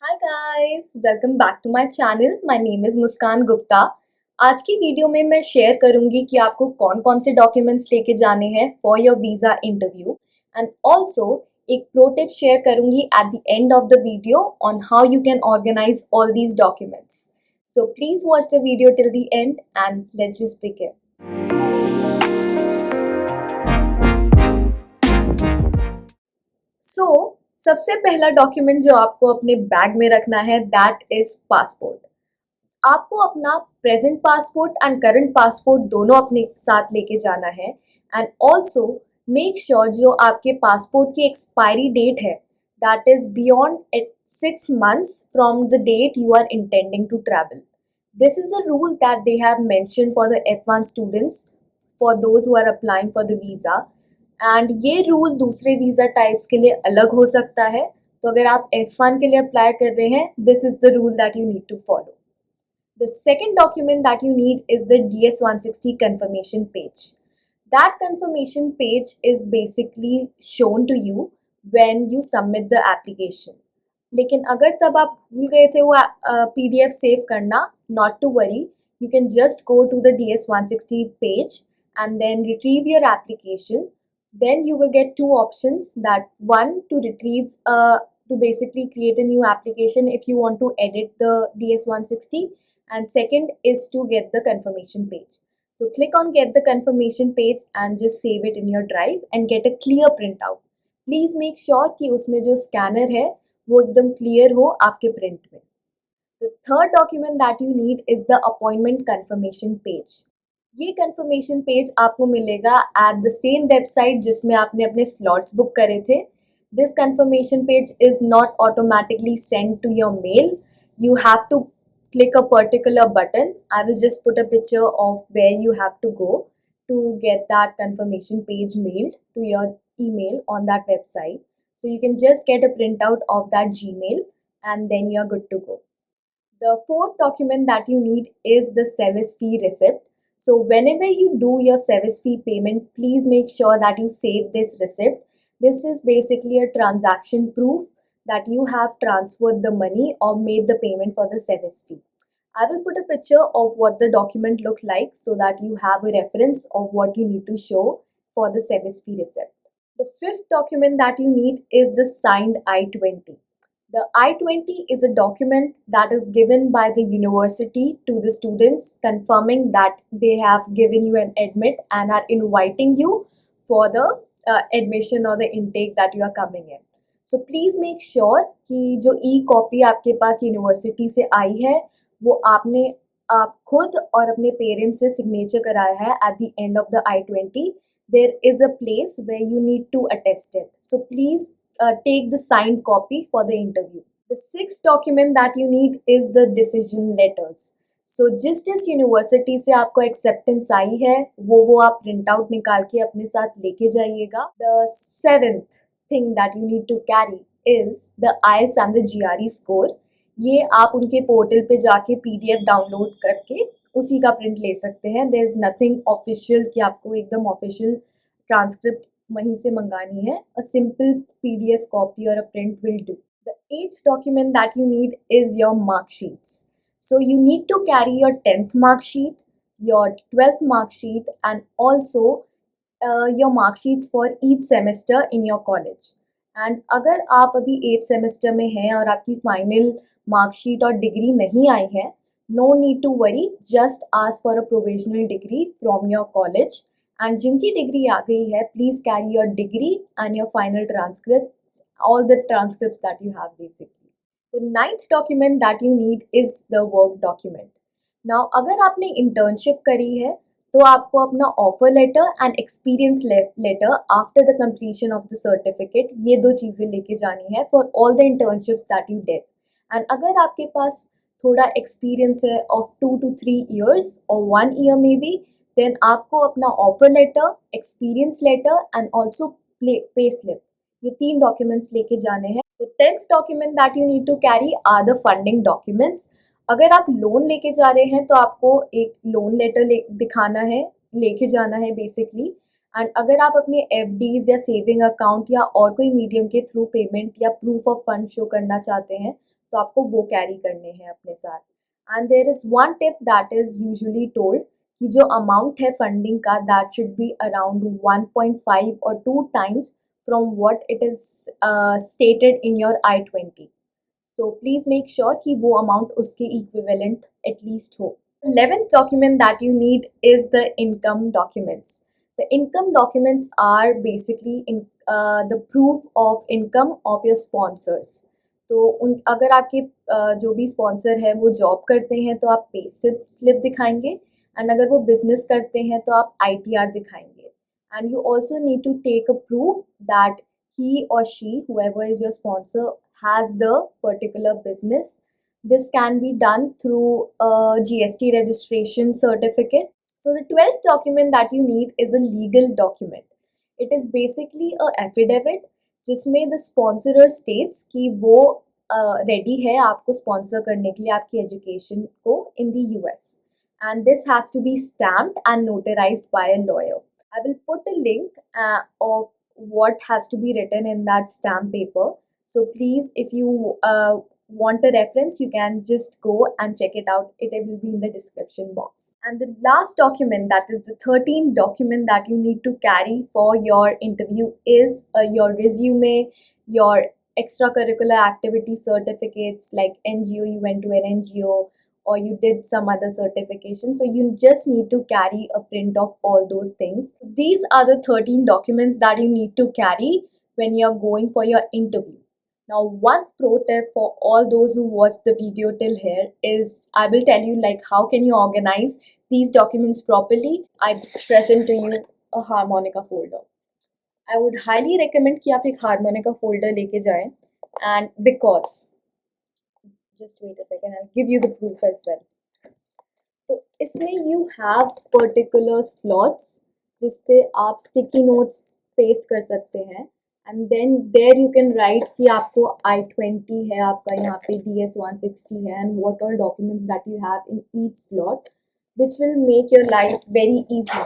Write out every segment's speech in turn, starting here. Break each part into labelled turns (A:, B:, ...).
A: Hi guys, welcome back to my channel. My name is Muskan Gupta. आज की video में मैं शेयर करूंगी कि आपको कौन कौन से डॉक्यूमेंट्स लेके जाने हैं for your visa interview and also एक प्रो टिप शेयर करूंगी at the end of the video on how you can organise all these documents. So please watch the video till the end and let's just begin. So सबसे पहला document जो आपको अपने bag में रखना है that is passport. आपको अपना present passport and current passport दोनों अपने साथ लेके जाना है एंड ऑल्सो मेक श्योर जो आपके पासपोर्ट की एक्सपायरी डेट है that is beyond at 6 months from the date you are intending to travel. This is a rule that they have mention for the F1 students for those who are applying for the visa and ये rule दूसरे visa types के लिए अलग हो सकता है। तो अगर आप F1 के लिए अप्लाई कर रहे हैं this is the rule that you need to follow. The second document that you need is the DS-160 confirmation page. That confirmation page is basically shown to you when you submit the application. लेकिन अगर तब आप भूल गए थे वो PDF save करना, not to worry, you can just go to the DS-160 page and then retrieve your application. Then you will get two options, that one to retrieve to basically create a new application if you want to edit the DS-160, and second is to get the confirmation page. So click on get the confirmation page and just save it in your drive and get a clear printout. Please make sure कि उसमें जो scanner है वो एकदम clear हो आपके print में। The third document that you need is the appointment confirmation page. ये confirmation page आपको मिलेगा at the same website जिसमें आपने अपने slots book करे थे। This confirmation page is not automatically sent to your mail. You have to click a particular button. I will just put a picture of where you have to go to get that confirmation page mailed to your email on that website. So you can just get a printout of that Gmail and then you're good to go. The fourth document that you need is the service fee receipt. So whenever you do your service fee payment, please make sure that you save this receipt. This is basically a transaction proof that you have transferred the money or made the payment for the service fee. I will put a picture of what the document look like so that you have a reference of what you need to show for the service fee receipt. The fifth document that you need is the signed I-20. The I-20 is a document that is given by the university to the students confirming that they have given you an admit and are inviting you for the admission or the intake that you are coming in. So please make sure कि जो e-copy आपके पास university से आई है वो आपने आप खुद और अपने पेरेंट्स से सिग्नेचर कराया है at the end of the I-20. There is a place where you need to attest it. So please take the signed copy for the interview. The sixth document that you need is the decision letters. So जिस university से आपको acceptance आई है वो आप print out निकाल के अपने साथ लेके जाइएगा। The seventh thing that you need to carry is the IELTS and the GRE score. ये आप उनके पोर्टल पे जाके PDF डाउनलोड करके उसी का प्रिंट ले सकते हैं। देयर इज़ नथिंग ऑफिशियल कि आपको एकदम ऑफिशियल ट्रांसक्रिप्ट वहीं से मंगानी है। A simple PDF copy or a print will do. The eighth document that you need is your mark sheets. So you need to carry your 10th mark sheet, your 12th mark sheet and also your mark sheets for each semester in your college. And अगर आप अभी 8th semester में हैं और आपकी final marksheet और degree नहीं आई है, no need to worry, just ask for a provisional degree from your college and जिनकी डिग्री आ गई है please carry your degree and your final transcript, all the transcripts that you have basically. The ninth document that you need is the work document. Now अगर आपने internship करी है तो आपको अपना offer letter and experience letter after the completion of the certificate, ये दो चीज़ें लेके जानी है for all the internships that you did. And अगर आपके पास थोड़ा एक्सपीरियंस है ऑफ 2 to 3 years और 1 year मे बी, देन आपको अपना offer letter, experience letter and also pay slip, ये 3 डॉक्यूमेंट्स लेके जाने हैं। The 10th document that you need to carry are the funding documents. अगर आप लोन लेके जा रहे हैं तो आपको एक लोन लेटर दिखाना है, लेके जाना है बेसिकली एंड अगर आप अपने एफडीज या सेविंग अकाउंट या और कोई मीडियम के थ्रू पेमेंट या प्रूफ ऑफ फंड शो करना चाहते हैं तो आपको वो कैरी करने हैं अपने साथ. And there is one tip that is usually told कि जो अमाउंट है फंडिंग का दैट शुड बी अराउंड 1.5 और 2 times from what it is stated in your I-20. So please make sure कि वो अमाउंट उसके इक्विवेलेंट एटलीस्ट हो. 11th document that you need is the income documents. The income documents are basically the proof of income of your sponsors. तो उन अगर आपके जो भी स्पॉन्सर है वो जॉब करते हैं तो आप पे स्लिप दिखाएंगे, एंड अगर वो बिजनेस करते हैं तो आप ITR दिखाएंगे. And you also need to take a proof that he or she, whoever is your sponsor, has the particular business. This can be done through a GST registration certificate. So the 12th document that you need is a legal document. It is basically a affidavit जिसमें the sponsorer states कि वो ready है आपको sponsor करने के लिए आपकी education को in the US. And this has to be stamped and notarized by a lawyer. I will put a link of what has to be written in that stamp paper. So please, if you want a reference, you can just go and check it out. It will be in the description box. And the last document, that is the 13th document that you need to carry for your interview, is your resume, your extracurricular activity certificates like NGO, you went to an NGO, or you did some other certification. So you just need to carry a print of all those things. These are the 13 documents that you need to carry when you're going for your interview. Now, one pro tip for all those who watched the video till here is I will tell you like how can you organize these documents properly. I present to you a harmonica folder. I would highly recommend कि आप एक harmonica folder लेके जाएं, and because just wait a second, I'll give you the proof as well. तो इसमें you have particular slots जिस पे आप sticky notes paste कर सकते हैं, and then there you can write कि आपको I-20 है, आपका यहाँ पे DS-160 है, and what all documents that you have in each slot, which will make your life very easy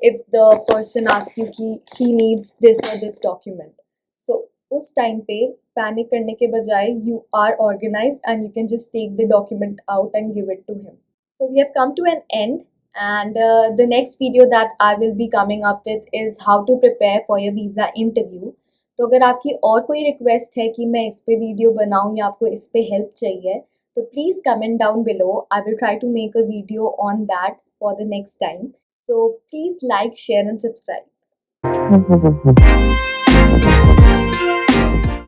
A: if the person asks you कि he needs this or this document. So उस time पे panic करने के बजाय you are organized and you can just take the document out and give it to him. So we have come to an end, and the next video that I will be coming up with is how to prepare for your visa interview. तो अगर आपकी और कोई request है कि मैं इस पे वीडियो बनाऊं या आपको इस पे हेल्प चाहिए तो please comment down below. I will try to make a video on that for the next time. So please like, share and subscribe.